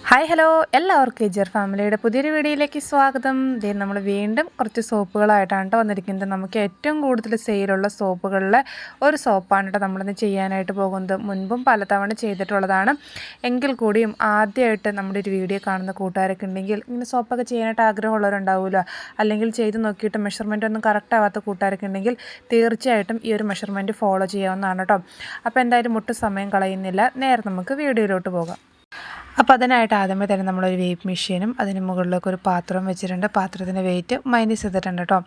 Hi hello എല്ലാവർക്കും എജർ ഫാമിലിയുടെ പുതിയൊരു വീഡിയോയിലേക്ക് സ്വാഗതം. ദേ നമ്മൾ വീണ്ടും കുറച്ച് സോപ്പുകളായിട്ടാണ് കേട്ടോ വന്നിരിക്കുന്നത്. നമുക്ക് ഏറ്റവും കൂടുതൽ സെയിലുള്ള സോപ്പുകളിലെ ഒരു സോപ്പാണ് കേട്ടോ നമ്മളിന്ന് ചെയ്യാനായിട്ട് പോകുന്നത്. മുൻപും പലതവണ ചെയ്തിട്ടുള്ളതാണ്. എങ്കിൽ കൂടിയും ആദ്യമായിട്ട് നമ്മുടെ ഒരു വീഡിയോ കാണുന്ന കൂട്ടുകാരൊക്കെ ഉണ്ടെങ്കിൽ ഇങ്ങനെ സോപ്പൊക്കെ ചെയ്യാനായിട്ട് ആഗ്രഹമുള്ളവരുണ്ടാവുമല്ലോ, അല്ലെങ്കിൽ ചെയ്ത് നോക്കിയിട്ട് മെഷർമെൻ്റ് ഒന്നും കറക്റ്റ് ആവാത്ത കൂട്ടുകാരൊക്കെ ഉണ്ടെങ്കിൽ തീർച്ചയായിട്ടും ഈ ഒരു മെഷർമെൻറ്റ് ഫോളോ ചെയ്യാവുന്നതാണ് കേട്ടോ. അപ്പോൾ എന്തായാലും മുട്ടും സമയം കളയുന്നില്ല, നേരെ നമുക്ക് വീഡിയോയിലോട്ട് പോകാം. അപ്പോൾ അതിനായിട്ട് ആദ്യമേ തന്നെ നമ്മളൊരു വെയ്പ്പ് മെഷീനും അതിന് മുകളിലേക്ക് ഒരു പാത്രം വെച്ചിട്ടുണ്ട്. പാത്രത്തിൻ്റെ വെയിറ്റ് മൈനസ് ചെയ്തിട്ടുണ്ട് കേട്ടോ.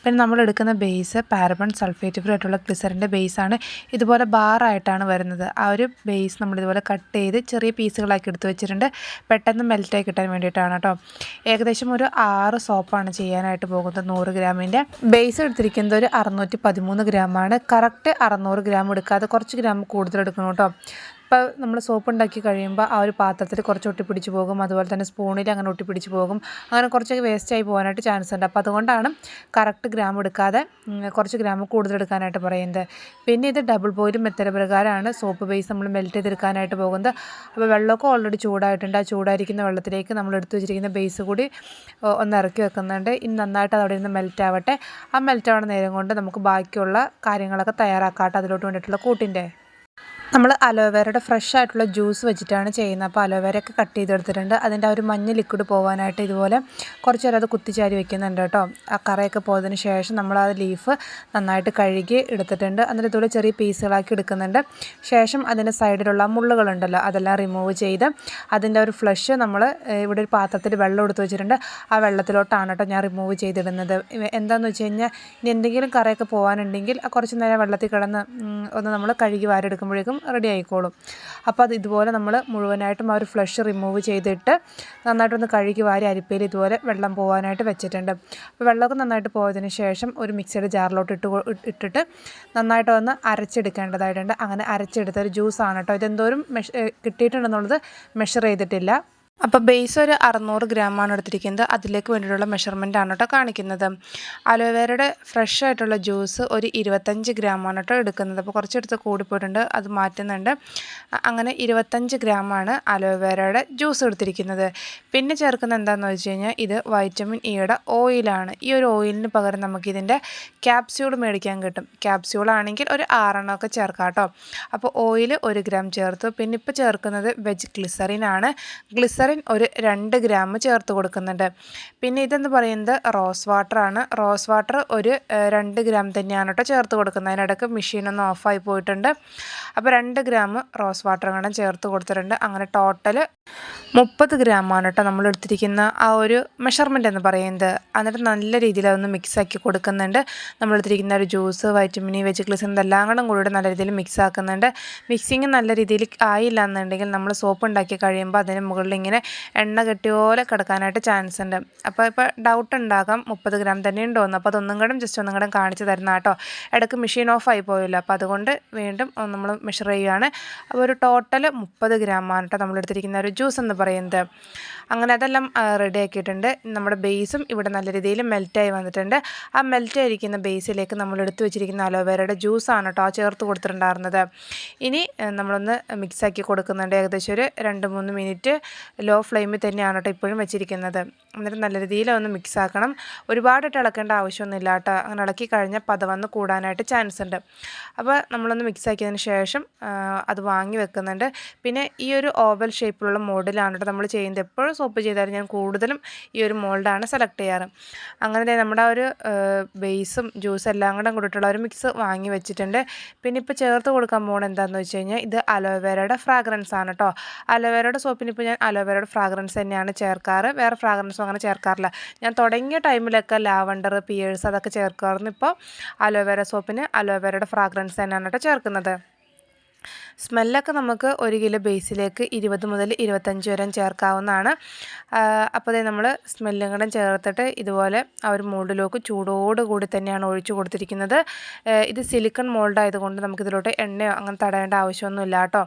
പിന്നെ നമ്മൾ എടുക്കുന്ന ബേസ് പാരബൺ സൾഫേറ്റ് ഫ്രീ ആയിട്ടുള്ള ഗ്ലിസറിൻ്റെ ബേസാണ്. ഇതുപോലെ ബാറായിട്ടാണ് വരുന്നത്. ആ ഒരു ബേസ് നമ്മളിതുപോലെ കട്ട് ചെയ്ത് ചെറിയ പീസുകളാക്കി എടുത്ത് വെച്ചിട്ടുണ്ട്, പെട്ടെന്ന് മെൽറ്റായി കിട്ടാൻ വേണ്ടിയിട്ടാണ് കേട്ടോ. ഏകദേശം ഒരു 6 സോപ്പാണ് ചെയ്യാനായിട്ട് പോകുന്നത്. 100 ഗ്രാമിൻ്റെ ബേസ് എടുത്തിരിക്കുന്നത് ഒരു 613 ഗ്രാമാണ്. കറക്റ്റ് 600 ഗ്രാം എടുക്കാതെ കുറച്ച് ഗ്രാം കൂടുതൽ എടുക്കണം കേട്ടോ. ഇപ്പോൾ നമ്മൾ സോപ്പ് ഉണ്ടാക്കി കഴിയുമ്പോൾ ആ ഒരു പാത്രത്തിൽ കുറച്ച് ഒട്ടിപ്പിടിച്ച് പോകും, അതുപോലെ തന്നെ സ്പൂണിൽ അങ്ങനെ ഒട്ടിപ്പിടിച്ച് പോകും, അങ്ങനെ കുറച്ചൊക്കെ വേസ്റ്റായി പോകാനായിട്ട് ചാൻസ് ഉണ്ട്. അപ്പോൾ അതുകൊണ്ടാണ് കറക്റ്റ് ഗ്രാം എടുക്കാതെ കുറച്ച് ഗ്രാം കൂടുതൽ എടുക്കാനായിട്ട് പറയുന്നത്. പിന്നെ ഇത് ഡബിൾ ബോയിൽ മെത്തേഡ് പ്രകാരമാണ് സോപ്പ് ബേസ് നമ്മൾ മെൽറ്റ് ചെയ്തെടുക്കാനായിട്ട് പോകുന്നത്. അപ്പോൾ വെള്ളമൊക്കെ ഓൾറെഡി ചൂടായിട്ടുണ്ട്. ആ ചൂടായിരിക്കുന്ന വെള്ളത്തിലേക്ക് നമ്മൾ എടുത്തു വെച്ചിരിക്കുന്ന ബേസ് കൂടി ഒന്ന് ഇറക്കി വെക്കുന്നുണ്ട്. ഇനി നന്നായിട്ട് അത് അവിടെ നിന്ന് മെൽറ്റ് ആവട്ടെ. ആ മെൽറ്റ് ആവുന്ന നേരം കൊണ്ട് നമുക്ക് ബാക്കിയുള്ള കാര്യങ്ങളൊക്കെ തയ്യാറാക്കാട്ടെ അതിലോട്ട് വേണ്ടിയിട്ടുള്ള കൂട്ടിൻ്റെ. നമ്മൾ അലോവേരയുടെ ഫ്രഷ് ആയിട്ടുള്ള ജ്യൂസ് വെച്ചിട്ടാണ് ചെയ്യുന്നത്. അപ്പോൾ അലോവേരയൊക്കെ കട്ട് ചെയ്തെടുത്തിട്ടുണ്ട്. അതിൻ്റെ ആ ഒരു മഞ്ഞ ലിക്വിഡ് പോകാനായിട്ട് ഇതുപോലെ കുറച്ച് നേരം അത് കുത്തിച്ചാരി വെക്കുന്നുണ്ട് കേട്ടോ. ആ കറയൊക്കെ പോയതിന് ശേഷം നമ്മൾ ആ ലീഫ് നന്നായിട്ട് കഴുകി എടുത്തിട്ടുണ്ട്. എന്നിട്ട് ഇതുപോലെ ചെറിയ പീസുകളാക്കി എടുക്കുന്നുണ്ട്. ശേഷം അതിൻ്റെ സൈഡിലുള്ള മുള്ളുകളുണ്ടല്ലോ അതെല്ലാം റിമൂവ് ചെയ്ത് അതിൻ്റെ ഒരു ഫ്ലഷ് നമ്മൾ ഇവിടെ ഒരു പാത്രത്തിൽ വെള്ളം എടുത്ത് വെച്ചിട്ടുണ്ട്. ആ വെള്ളത്തിലോട്ടാണ് കേട്ടോ ഞാൻ റിമൂവ് ചെയ്തിടുന്നത്. എന്താണെന്ന് വെച്ച് കഴിഞ്ഞാൽ ഇനി എന്തെങ്കിലും കറയൊക്കെ പോകാനുണ്ടെങ്കിൽ കുറച്ച് നേരം വെള്ളത്തിൽ കിടന്ന് ഒന്ന് നമ്മൾ കഴുകി വാരെടുക്കുമ്പോഴേക്കും റെഡി ആയിക്കോളും. അപ്പോൾ അത് ഇതുപോലെ നമ്മൾ മുഴുവനായിട്ടും ആ ഒരു ഫ്ലഷ് റിമൂവ് ചെയ്തിട്ട് നന്നായിട്ടൊന്ന് കഴുകി വാരി അരിപ്പയിൽ ഇതുപോലെ വെള്ളം പോകാനായിട്ട് വെച്ചിട്ടുണ്ട്. അപ്പോൾ വെള്ളമൊക്കെ നന്നായിട്ട് പോയതിന് ശേഷം ഒരു മിക്സിയുടെ ജാറിലോട്ട് ഇട്ടിട്ട് നന്നായിട്ട് ഒന്ന് അരച്ചെടുക്കേണ്ടതായിട്ടുണ്ട്. അങ്ങനെ അരച്ചെടുത്ത ഒരു ജ്യൂസാണ് കേട്ടോ. ഇതെന്തോരം കിട്ടിയിട്ടുണ്ടെന്നുള്ളത് മെഷർ ചെയ്തിട്ടില്ല. അപ്പോൾ ബേസ് ഒരു 600 ഗ്രാമാണ് എടുത്തിരിക്കുന്നത്. അതിലേക്ക് വേണ്ടിയിട്ടുള്ള മെഷർമെൻറ്റാണ് കേട്ടോ കാണിക്കുന്നത്. അലോവേരയുടെ ഫ്രഷ് ആയിട്ടുള്ള ജ്യൂസ് ഒരു 25 ഗ്രാമാണ് കേട്ടോ എടുക്കുന്നത്. അപ്പോൾ കുറച്ചെടുത്ത് കൂടിപ്പോയിട്ടുണ്ട്, അത് മാറ്റുന്നുണ്ട്. അങ്ങനെ 25 ഗ്രാമാണ് അലോവേരയുടെ ജ്യൂസ് എടുത്തിരിക്കുന്നത്. പിന്നെ ചേർക്കുന്നത് എന്താണെന്ന് വെച്ച് കഴിഞ്ഞാൽ ഇത് വൈറ്റമിൻ ഇയുടെ ഓയിലാണ്. ഈ ഒരു ഓയിലിന് പകരം നമുക്കിതിൻ്റെ ക്യാപ്സ്യൂൾ മേടിക്കാൻ കിട്ടും. ക്യാപ്സ്യൂളാണെങ്കിൽ ഒരു 6 എണ്ണമൊക്കെ ചേർക്കാം കേട്ടോ. അപ്പോൾ ഓയിൽ 1 ഗ്രാം ചേർത്തു. പിന്നെ ഇപ്പോൾ ചേർക്കുന്നത് വെജ് ഗ്ലിസറിനാണ്. ഗ്ലിസറിൻ ഒരു 2 ഗ്രാം ചേർത്ത് കൊടുക്കുന്നുണ്ട്. പിന്നെ ഇതെന്ന് പറയുന്നത് റോസ് വാട്ടറാണ്. റോസ് വാട്ടർ ഒരു 2 ഗ്രാം തന്നെയാണ് കേട്ടോ ചേർത്ത് കൊടുക്കുന്നത്. അതിനിടയ്ക്ക് മെഷീനൊന്ന് ഓഫായി പോയിട്ടുണ്ട്. അപ്പോൾ 2 ഗ്രാം റോസ് വാട്ടർ കൂടെ ചേർത്ത് കൊടുത്തിട്ടുണ്ട്. അങ്ങനെ ടോട്ടൽ 30 ഗ്രാമാണ് കേട്ടോ നമ്മൾ എടുത്തിരിക്കുന്ന ആ ഒരു മെഷർമെൻ്റ് എന്ന് പറയുന്നത്. എന്നിട്ട് നല്ല രീതിയിൽ അതൊന്ന് മിക്സാക്കി കൊടുക്കുന്നുണ്ട്. നമ്മൾ എടുത്തിരിക്കുന്ന ഒരു juice vitamin E veg glycerin ഇതെല്ലാം കൂടെ നല്ല രീതിയിൽ മിക്സ് ആക്കുന്നുണ്ട്. മിക്സിങ് നല്ല രീതിയിൽ ആയില്ല എന്നുണ്ടെങ്കിൽ നമ്മൾ സോപ്പ് ഉണ്ടാക്കി കഴിയുമ്പോൾ അതിന് മുകളിൽ ഇങ്ങനെ എണ്ണ കെട്ടിയ പോലെ കിടക്കാനായിട്ട് ചാൻസ് ഉണ്ട്. അപ്പോൾ ഡൗട്ട് ഉണ്ടാകാം 30 ഗ്രാം തന്നെ ഉണ്ടോയെന്ന്. അപ്പോൾ അതൊന്നും കൂടെ ജസ്റ്റ് ഒന്നും കൂടെ കാണിച്ച് തരുന്ന കേട്ടോ. ഇടയ്ക്ക് മെഷീൻ ഓഫ് ആയി പോയില്ല, അപ്പോൾ അതുകൊണ്ട് വീണ്ടും നമ്മൾ മെഷർ ചെയ്യുകയാണ്. അപ്പോൾ ഒരു ടോട്ടൽ 30 ഗ്രാമാണ് കേട്ടോ നമ്മൾ എടുത്തിരിക്കുന്ന ഒരു ജ്യൂസ് എന്ന് പറയുന്നത്. അങ്ങനെ അതെല്ലാം റെഡി ആക്കിയിട്ടുണ്ട്. നമ്മുടെ ബേസും ഇവിടെ നല്ല രീതിയിൽ മെൽറ്റായി വന്നിട്ടുണ്ട്. ആ മെൽറ്റായിരിക്കുന്ന ബേസിലേക്ക് നമ്മൾ എടുത്തു വെച്ചിരിക്കുന്ന അലോവേരയുടെ ജ്യൂസാണ് കേട്ടോ ചേർത്ത് കൊടുത്തിട്ടുണ്ടായിരുന്നത്. ഇനി നമ്മളൊന്ന് മിക്സാക്കി കൊടുക്കുന്നുണ്ട്. ഏകദേശം ഒരു 2-3 മിനിറ്റ് ലോ ഫ്ലെയിമിൽ തന്നെയാണ് കേട്ടോ ഇപ്പോഴും വെച്ചിരിക്കുന്നത്. എന്നിട്ട് നല്ല രീതിയിൽ ഒന്ന് മിക്സ് ആക്കണം. ഒരുപാടിട്ട് ഇളക്കേണ്ട ആവശ്യമൊന്നുമില്ല കേട്ടോ. അങ്ങനെ ഇളക്കി കഴിഞ്ഞാൽ പതവന്ന് കൂടാനായിട്ട് ചാൻസ് ഉണ്ട്. അപ്പോൾ നമ്മളൊന്ന് മിക്സ് ആക്കിയതിന് ശേഷം അത് വാങ്ങി വെക്കുന്നുണ്ട്. പിന്നെ ഈ ഒരു ഓവൽ ഷേപ്പിലുള്ള മോഡലാണ് കേട്ടോ നമ്മൾ ചെയ്യുന്നത്. എപ്പോഴും സോപ്പ് ചെയ്താലും ഞാൻ കൂടുതലും ഈ ഒരു മോൾഡാണ് സെലക്ട് ചെയ്യാറ്. അങ്ങനെ നമ്മുടെ ആ ഒരു ബേസും ജ്യൂസും എല്ലാം കൂടെ കൂടിയിട്ടുള്ള ഒരു മിക്സ് വാങ്ങി വെച്ചിട്ടുണ്ട്. പിന്നെ ഇപ്പോൾ ചേർത്ത് കൊടുക്കാൻ പോകുന്നത് എന്താണെന്ന് വെച്ച് കഴിഞ്ഞാൽ ഇത് അലോവേരയുടെ ഫ്രാഗ്രൻസ് ആണ് കേട്ടോ. അലോവേരയുടെ സോപ്പിന് ഇപ്പോൾ ഞാൻ അലോവേരയുടെ ഫ്രാഗ്രൻസ് തന്നെയാണ് ചേർക്കാറ്, വേറെ ഫ്രാഗ്രൻസും അങ്ങനെ ചേർക്കാറില്ല. ഞാൻ തുടങ്ങിയ ടൈമിലൊക്കെ ലാവണ്ടർ പിയേഴ്സ് അതൊക്കെ ചേർക്കാറുണ്ട്. ഇപ്പോൾ അലോവേര സോപ്പിന് അലോവേരയുടെ ഫ്രാഗ്രൻസ് തന്നെയാണ് കേട്ടോ ചേർക്കുന്നത്. സ്മെല്ലൊക്കെ നമുക്ക് 1 കിലോ ബേസിലേക്ക് 20 മുതൽ 25 വരെ ചേർക്കാവുന്നതാണ്. അപ്പോൾ അതേ നമ്മൾ സ്മെല്ലും കൂടെ ചേർത്തിട്ട് ഇതുപോലെ ആ ഒരു മോൾഡിലേക്ക് ചൂടോടുകൂടി തന്നെയാണ് ഒഴിച്ചു കൊടുത്തിരിക്കുന്നത്. ഇത് സിലിക്കൺ മോൾഡ് ആയതുകൊണ്ട് നമുക്കിതിലോട്ട് എണ്ണയോ അങ്ങനെ തടയേണ്ട ആവശ്യമൊന്നുമില്ല കേട്ടോ.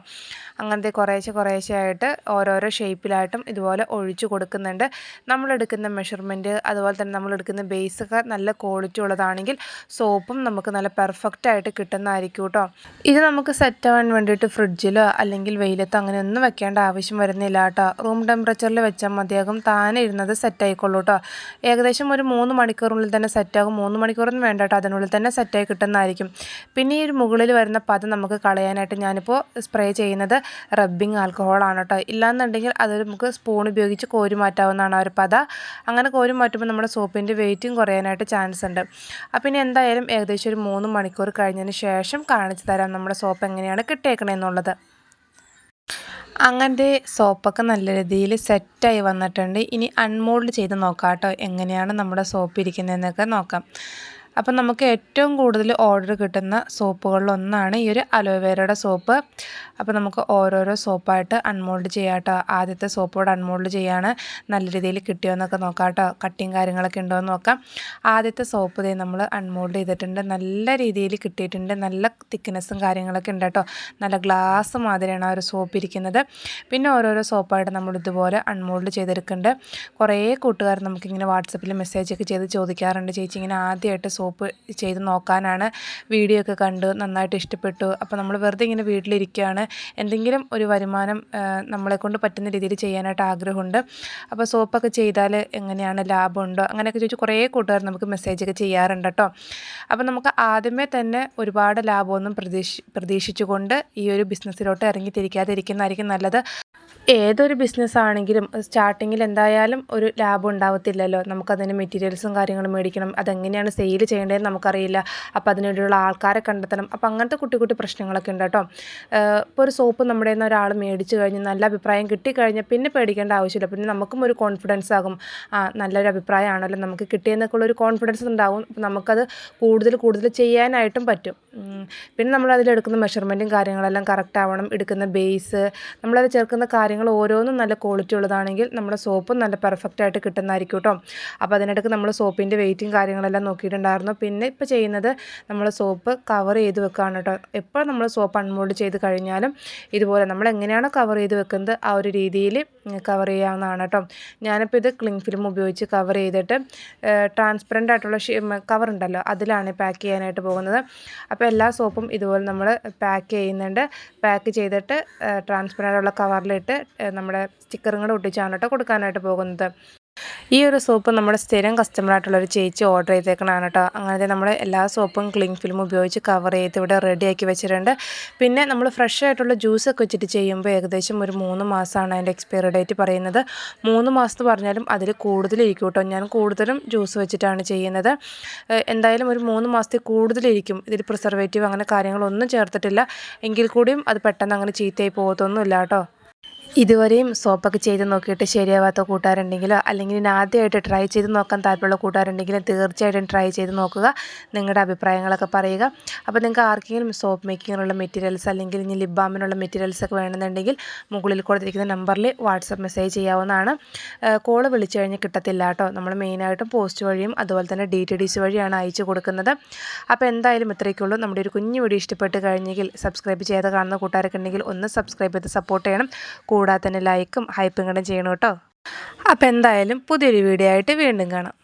അങ്ങനത്തെ കുറേശ്ശെ ആയിട്ട് ഓരോരോ ഷേപ്പിലായിട്ടും ഇതുപോലെ ഒഴിച്ചു കൊടുക്കുന്നുണ്ട്. നമ്മളെടുക്കുന്ന മെഷർമെൻറ്റ് അതുപോലെ തന്നെ നമ്മളെടുക്കുന്ന ബേസൊക്കെ നല്ല ക്വാളിറ്റി ഉള്ളതാണെങ്കിൽ സോപ്പും നമുക്ക് നല്ല പെർഫെക്റ്റ് ആയിട്ട് കിട്ടുന്നതായിരിക്കും കേട്ടോ. ഇത് നമുക്ക് സെറ്റ് പോകാൻ വേണ്ടിയിട്ട് ഫ്രിഡ്ജിലോ അല്ലെങ്കിൽ വെയിലത്തോ അങ്ങനെയൊന്നും വെക്കേണ്ട ആവശ്യം വരുന്നില്ല കേട്ടോ. റൂം ടെമ്പറേച്ചറിൽ വെച്ചാൽ മതിയാകും, താനെ ഇരുന്നത് സെറ്റായിക്കോളൂ കേട്ടോ. ഏകദേശം ഒരു 3 മണിക്കൂറിനുള്ളിൽ തന്നെ സെറ്റാകും. 3 മണിക്കൂറൊന്നും വേണ്ട കേട്ടോ, അതിനുള്ളിൽ തന്നെ സെറ്റായി കിട്ടുന്നതായിരിക്കും. പിന്നെ ഈ ഒരു മുകളിൽ വരുന്ന പത നമുക്ക് കളയാനായിട്ട് ഞാനിപ്പോൾ സ്പ്രേ ചെയ്യുന്നത് റബ്ബിങ് ആൽക്കഹോളാണ് കേട്ടോ. ഇല്ലാന്നുണ്ടെങ്കിൽ അത് നമുക്ക് സ്പൂൺ ഉപയോഗിച്ച് കോരി മാറ്റാവുന്നതാണ് ആ ഒരു പത. അങ്ങനെ കോരി മാറ്റുമ്പോൾ നമ്മുടെ സോപ്പിൻ്റെ വെയിറ്റും കുറയാനായിട്ട് ചാൻസ് ഉണ്ട്. അപ്പം ഇനി എന്തായാലും ഏകദേശം ഒരു 3 മണിക്കൂർ കഴിഞ്ഞതിന് ശേഷം കാണിച്ചു തരാം നമ്മുടെ സോപ്പ് എങ്ങനെയാണ് കിട്ടിയേക്കണേന്നുള്ളത്. അങ്ങനത്തെ സോപ്പൊക്കെ നല്ല രീതിയിൽ സെറ്റായി വന്നിട്ടുണ്ട്. ഇനി അൺമോൾഡ് ചെയ്ത് നോക്കാം കേട്ടോ, എങ്ങനെയാണ് നമ്മുടെ സോപ്പ് ഇരിക്കുന്നതെന്നൊക്കെ നോക്കാം. അപ്പം നമുക്ക് ഏറ്റവും കൂടുതൽ ഓർഡർ കിട്ടുന്ന സോപ്പുകളിലൊന്നാണ് ഈ ഒരു അലോവേരയുടെ സോപ്പ്. അപ്പോൾ നമുക്ക് ഓരോരോ സോപ്പായിട്ട് അൺമോൾഡ് ചെയ്യാം കേട്ടോ. ആദ്യത്തെ സോപ്പോട് അൺമോൾഡ് ചെയ്യാണ്, നല്ല രീതിയിൽ കിട്ടിയോ എന്നൊക്കെ നോക്കാം കേട്ടോ, കട്ടിങ് കാര്യങ്ങളൊക്കെ ഉണ്ടോ എന്ന് നോക്കാം. ആദ്യത്തെ സോപ്പ് നമ്മൾ അൺമോൾഡ് ചെയ്തിട്ടുണ്ട്, നല്ല രീതിയിൽ കിട്ടിയിട്ടുണ്ട്, നല്ല തിക്നെസ്സും കാര്യങ്ങളൊക്കെ ഉണ്ട് കേട്ടോ. നല്ല ഗ്ലാസ് മാതിരിയാണ് ആ ഒരു സോപ്പ് ഇരിക്കുന്നത്. പിന്നെ ഓരോരോ സോപ്പായിട്ട് നമ്മൾ ഇതുപോലെ അൺമോൾഡ് ചെയ്തെടുക്കുന്നുണ്ട്. കുറേ കൂട്ടുകാർ നമുക്കിങ്ങനെ വാട്സപ്പിൽ മെസ്സേജൊക്കെ ചെയ്ത് ചോദിക്കാറുണ്ട്, ചേച്ചി ഇങ്ങനെ ആദ്യമായിട്ട് സോപ്പ് ചെയ്ത് നോക്കാനാണ്, വീഡിയോ ഒക്കെ കണ്ടു നന്നായിട്ട് ഇഷ്ടപ്പെട്ടു, അപ്പോൾ നമ്മൾ വെറുതെ ഇങ്ങനെ വീട്ടിലിരിക്കുകയാണ്, എന്തെങ്കിലും ഒരു വരുമാനം നമ്മളെക്കൊണ്ട് പറ്റുന്ന രീതിയിൽ ചെയ്യാനായിട്ട് ആഗ്രഹമുണ്ട്, അപ്പോൾ സോപ്പൊക്കെ ചെയ്താൽ എങ്ങനെയാണ്, ലാഭമുണ്ടോ, അങ്ങനെയൊക്കെ ചോദിച്ച് കുറേ കൂട്ടുകാർ നമുക്ക് മെസ്സേജൊക്കെ ചെയ്യാറുണ്ട് കേട്ടോ. അപ്പോൾ നമുക്ക് ആദ്യമേ തന്നെ ഒരുപാട് ലാഭമൊന്നും പ്രതീക്ഷിച്ചുകൊണ്ട് ഈ ഒരു ബിസിനസ്സിലോട്ട് ഇറങ്ങിത്തിരിക്കാതിരിക്കുന്നതായിരിക്കും നല്ലത്. ഏതൊരു ബിസിനസ്സാണെങ്കിലും സ്റ്റാർട്ടിങ്ങിൽ എന്തായാലും ഒരു ലാഭം ഉണ്ടാവത്തില്ലല്ലോ. നമുക്കതിന് മെറ്റീരിയൽസും കാര്യങ്ങളും മേടിക്കണം, അതെങ്ങനെയാണ് സെയിൽ ചെയ്യേണ്ടതെന്ന് നമുക്കറിയില്ല, അപ്പോൾ അതിനുവേണ്ടിയുള്ള ആൾക്കാരെ കണ്ടെത്തണം, അപ്പോൾ അങ്ങനത്തെ കുട്ടി കുട്ടി പ്രശ്നങ്ങളൊക്കെ ഉണ്ട് കേട്ടോ. ഇപ്പോൾ ഒരു സോപ്പ് നമ്മുടെ നിന്ന് ഒരാൾ മേടിച്ച് കഴിഞ്ഞ് നല്ല അഭിപ്രായം കിട്ടിക്കഴിഞ്ഞാൽ പിന്നെ പേടിക്കേണ്ട ആവശ്യമില്ല. പിന്നെ നമുക്കും ഒരു കോൺഫിഡൻസ് ആകും, നല്ലൊരു അഭിപ്രായമാണല്ലോ നമുക്ക് കിട്ടിയെന്നൊക്കെയുള്ളൊരു കോൺഫിഡൻസ് ഉണ്ടാവും. അപ്പോൾ നമുക്കത് കൂടുതൽ ചെയ്യാനായിട്ടും പറ്റും. പിന്നെ നമ്മളതിലെടുക്കുന്ന മെഷർമെൻറ്റും കാര്യങ്ങളെല്ലാം കറക്റ്റ് ആവണം, എടുക്കുന്ന ബേസ്, നമ്മളത് ചേർക്കുന്ന കാര്യങ്ങൾ ഓരോന്നും നല്ല ക്വാളിറ്റി ഉള്ളതാണെങ്കിൽ നമ്മുടെ സോപ്പും നല്ല പെർഫെക്റ്റ് ആയിട്ട് കിട്ടുന്നതായിരിക്കും കേട്ടോ. അപ്പോൾ അതിനിടയ്ക്ക് നമ്മൾ സോപ്പിൻ്റെ വെയിറ്റും കാര്യങ്ങളെല്ലാം നോക്കിയിട്ടുണ്ടായിരുന്നു. പിന്നെ ഇപ്പോൾ ചെയ്യുന്നത് നമ്മൾ സോപ്പ് കവർ ചെയ്ത് വെക്കുകയാണ് കേട്ടോ. എപ്പോൾ നമ്മൾ സോപ്പ് അൺമോൾഡ് ചെയ്ത് കഴിഞ്ഞാലും ഇതുപോലെ നമ്മൾ എങ്ങനെയാണോ കവർ ചെയ്ത് വെക്കുന്നത് ആ ഒരു രീതിയിൽ കവർ ചെയ്യാവുന്നതാണ് കേട്ടോ. ഞാനിപ്പോൾ ഇത് ക്ലിങ് ഫിലിം ഉപയോഗിച്ച് കവർ ചെയ്തിട്ട് ട്രാൻസ്പെറൻ്റ് ആയിട്ടുള്ള കവർ ഉണ്ടല്ലോ, അതിലാണ് പാക്ക് ചെയ്യാനായിട്ട് പോകുന്നത്. അപ്പോൾ എല്ലാ സോപ്പും ഇതുപോലെ നമ്മൾ പാക്ക് ചെയ്യുന്നുണ്ട്. പാക്ക് ചെയ്തിട്ട് ട്രാൻസ്പെറൻ്റ് ആയിട്ടുള്ള കവറിലിട്ട് നമ്മുടെ സ്റ്റിക്കറും കൂടെ ഒട്ടിച്ചാണ് കേട്ടോ കൊടുക്കാനായിട്ട് പോകുന്നത്. ഈ ഒരു സോപ്പ് നമ്മുടെ സ്ഥിരം കസ്റ്റമറായിട്ടുള്ളൊരു ചേച്ചി ഓർഡർ ചെയ്തേക്കണതാണ് കേട്ടോ. അങ്ങനത്തെ നമ്മൾ എല്ലാ സോപ്പും ക്ലിങ് ഫിലിം ഉപയോഗിച്ച് കവർ ചെയ്ത് ഇവിടെ റെഡിയാക്കി വെച്ചിട്ടുണ്ട്. പിന്നെ നമ്മൾ ഫ്രഷ് ആയിട്ടുള്ള ജ്യൂസൊക്കെ വെച്ചിട്ട് ചെയ്യുമ്പോൾ ഏകദേശം ഒരു 3 മാസമാണ് അതിൻ്റെ എക്സ്പയറി ഡേറ്റ് പറയുന്നത്. 3 മാസത്ത് പറഞ്ഞാലും അതിൽ കൂടുതലിരിക്കും കേട്ടോ. ഞാൻ കൂടുതലും ജ്യൂസ് വെച്ചിട്ടാണ് ചെയ്യുന്നത്. എന്തായാലും ഒരു 3 മാസത്തിൽ കൂടുതലിരിക്കും. ഇതിൽ പ്രിസർവേറ്റീവ് അങ്ങനെ കാര്യങ്ങളൊന്നും ചേർത്തിട്ടില്ല, എങ്കിൽ കൂടിയും അത് പെട്ടെന്ന് അങ്ങനെ ചീത്തയായി പോകത്തൊന്നുമില്ല കേട്ടോ. ഇതുവരെയും സോപ്പൊക്കെ ചെയ്ത് നോക്കിയിട്ട് ശരിയാവാത്ത കൂട്ടുകാരുണ്ടെങ്കിലോ അല്ലെങ്കിൽ ഇനി ആദ്യമായിട്ട് ട്രൈ ചെയ്ത് നോക്കാൻ താല്പര്യമുള്ള കൂട്ടുകാരുണ്ടെങ്കിലും തീർച്ചയായിട്ടും ട്രൈ ചെയ്ത് നോക്കുക, നിങ്ങളുടെ അഭിപ്രായങ്ങളൊക്കെ പറയുക. അപ്പോൾ നിങ്ങൾക്ക് ആർക്കെങ്കിലും സോപ്പ് മേക്കിങ്ങിനുള്ള മെറ്റീരിയൽസ് അല്ലെങ്കിൽ ഇനി ലിപ് ബാമിനുള്ള മെറ്റീരിയൽസൊക്കെ വേണമെന്നുണ്ടെങ്കിൽ മുകളിൽ കൊടുത്തിരിക്കുന്ന നമ്പറിൽ വാട്സപ്പ് മെസ്സേജ് ചെയ്യാവുന്നതാണ്. കോള് വിളിച്ചു കഴിഞ്ഞാൽ കിട്ടത്തില്ല കേട്ടോ. നമ്മൾ മെയിനായിട്ടും പോസ്റ്റ് വഴിയും അതുപോലെ തന്നെ DTDC വഴിയാണ് അയച്ചു കൊടുക്കുന്നത്. അപ്പോൾ എന്തായാലും ഇത്രയൊക്കെയുള്ളൂ. നമ്മുടെ ഒരു കുഞ്ഞു വീഡിയോ ഇഷ്ടപ്പെട്ട് കഴിഞ്ഞെങ്കിൽ സബ്സ്ക്രൈബ് ചെയ്ത് കാണുന്ന കൂട്ടുകാരൊക്കെ ഉണ്ടെങ്കിൽ ഒന്ന് സബ്സ്ക്രൈബ് ചെയ്ത് സപ്പോർട്ട് ചെയ്യണം. കൂടാതെ തന്നെ ലൈക്കും ഹൈപ്പും കൂടെ ചെയ്യണം കേട്ടോ. അപ്പോൾ എന്തായാലും പുതിയൊരു വീഡിയോ ആയിട്ട് വീണ്ടും കാണാം.